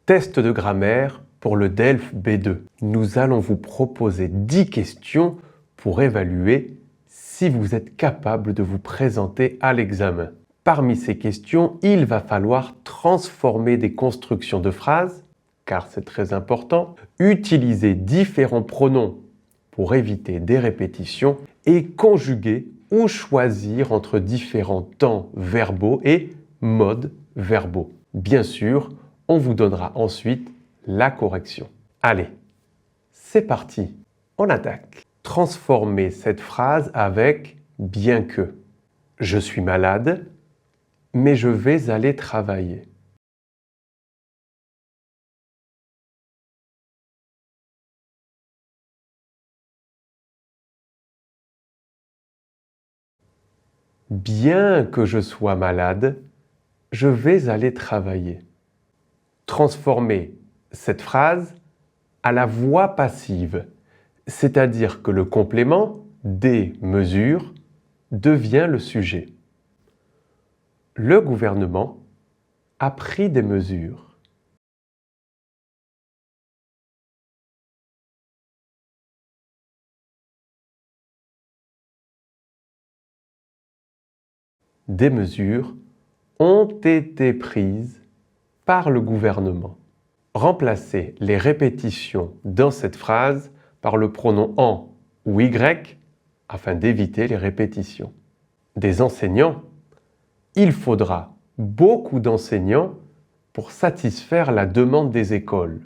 Test de grammaire pour le DELF B2. Nous allons vous proposer 10 questions pour évaluer si vous êtes capable de vous présenter à l'examen. Parmi ces questions, il va falloir transformer des constructions de phrases, car c'est très important, utiliser différents pronoms pour éviter des répétitions et conjuguer ou choisir entre différents temps verbaux et modes verbaux. Bien sûr, on vous donnera ensuite la correction. Allez, c'est parti, on attaque. Transformez cette phrase avec « bien que ». Je suis malade, mais je vais aller travailler. Bien que je sois malade, je vais aller travailler. Transformez cette phrase à la voix passive, c'est-à-dire que le complément « des mesures » devient le sujet. Le gouvernement a pris des mesures. Des mesures ont été prises par le gouvernement. Remplacez les répétitions dans cette phrase par le pronom « en » ou « y » afin d'éviter les répétitions. Des enseignants. Il faudra beaucoup d'enseignants pour satisfaire la demande des écoles.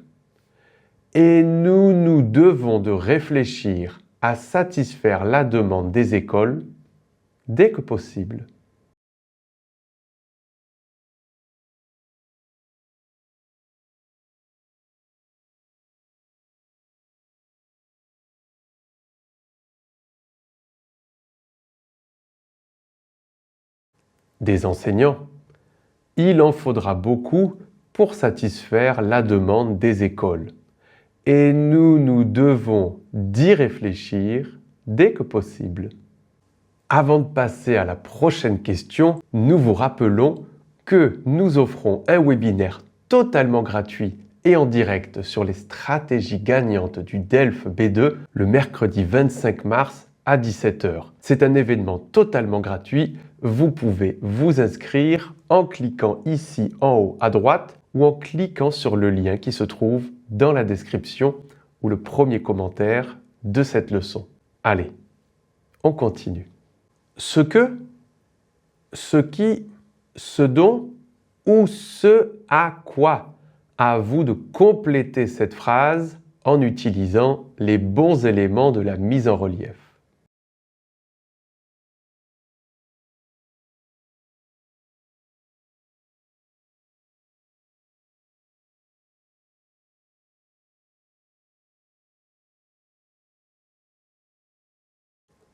Et nous devons de réfléchir à satisfaire la demande des écoles dès que possible. Des enseignants. Il en faudra beaucoup pour satisfaire la demande des écoles. Et nous devons d'y réfléchir dès que possible. Avant de passer à la prochaine question, nous vous rappelons que nous offrons un webinaire totalement gratuit et en direct sur les stratégies gagnantes du DELF B2 le mercredi 25 mars à 17 h. C'est un événement totalement gratuit. Vous pouvez vous inscrire en cliquant ici en haut à droite ou en cliquant sur le lien qui se trouve dans la description ou le premier commentaire de cette leçon. Allez, on continue. Ce que, ce qui, ce dont ou ce à quoi. À vous de compléter cette phrase en utilisant les bons éléments de la mise en relief.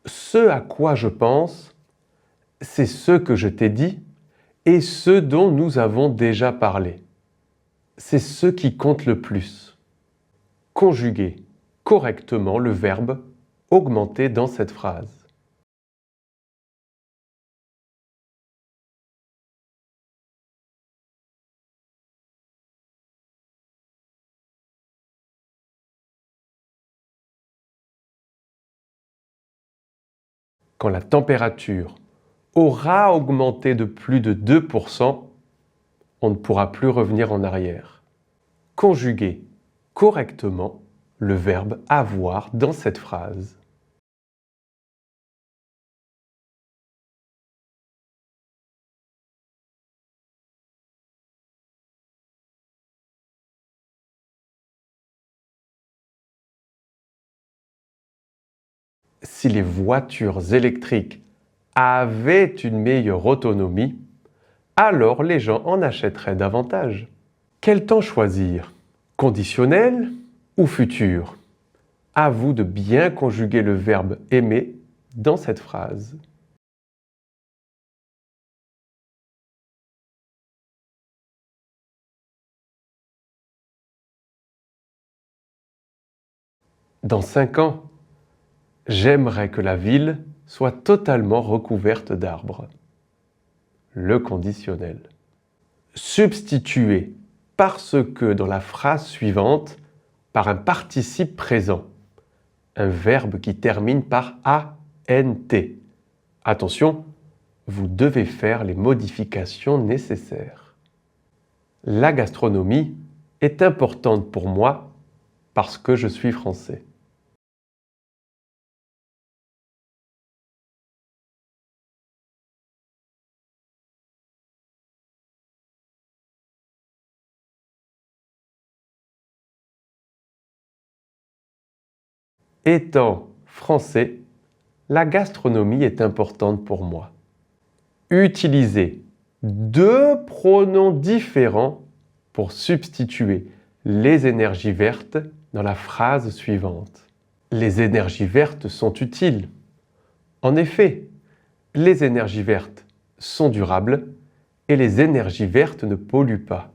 Ce à quoi je pense, c'est ce que je t'ai dit et ce dont nous avons déjà parlé. C'est ce qui compte le plus. Conjuguez correctement le verbe augmenter dans cette phrase. Quand la température aura augmenté de plus de 2%, on ne pourra plus revenir en arrière. Conjuguez correctement le verbe avoir dans cette phrase. Si les voitures électriques avaient une meilleure autonomie, alors les gens en achèteraient davantage. Quel temps choisir? Conditionnel ou futur? À vous de bien conjuguer le verbe aimer dans cette phrase. Dans 5 ans, j'aimerais que la ville soit totalement recouverte d'arbres. Le conditionnel. Substituer parce que dans la phrase suivante, par un participe présent, un verbe qui termine par ANT. Attention, vous devez faire les modifications nécessaires. La gastronomie est importante pour moi parce que je suis français. Étant français, la gastronomie est importante pour moi. Utilisez deux pronoms différents pour substituer les énergies vertes dans la phrase suivante. Les énergies vertes sont utiles. En effet, les énergies vertes sont durables et les énergies vertes ne polluent pas.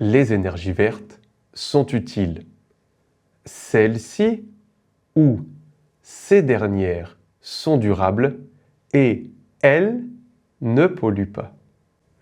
Les énergies vertes sont utiles. Celles-ci ou ces dernières sont durables et elles ne polluent pas.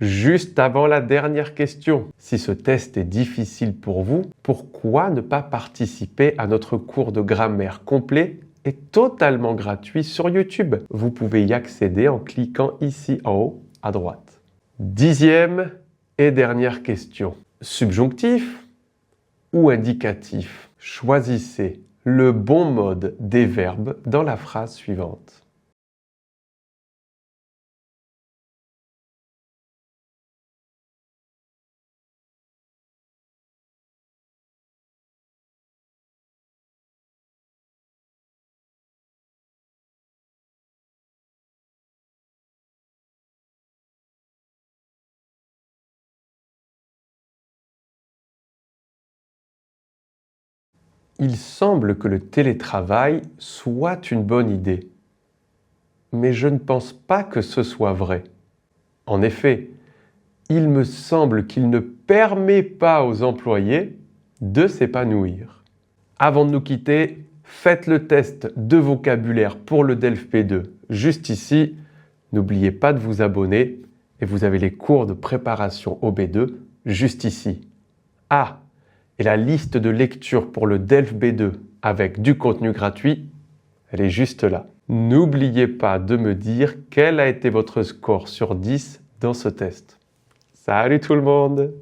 Juste avant la dernière question, si ce test est difficile pour vous, pourquoi ne pas participer à notre cours de grammaire complet et totalement gratuit sur YouTube? Vous pouvez y accéder en cliquant ici en haut à droite. 10e et dernière question. Subjonctif ou indicatif? Choisissez le bon mode des verbes dans la phrase suivante. Il semble que le télétravail soit une bonne idée. Mais je ne pense pas que ce soit vrai. En effet, il me semble qu'il ne permet pas aux employés de s'épanouir. Avant de nous quitter, faites le test de vocabulaire pour le DELF P2 juste ici. N'oubliez pas de vous abonner et vous avez les cours de préparation au B2 juste ici. Ah, et la liste de lecture pour le DELF B2 avec du contenu gratuit, elle est juste là. N'oubliez pas de me dire quel a été votre score sur 10 dans ce test. Salut tout le monde!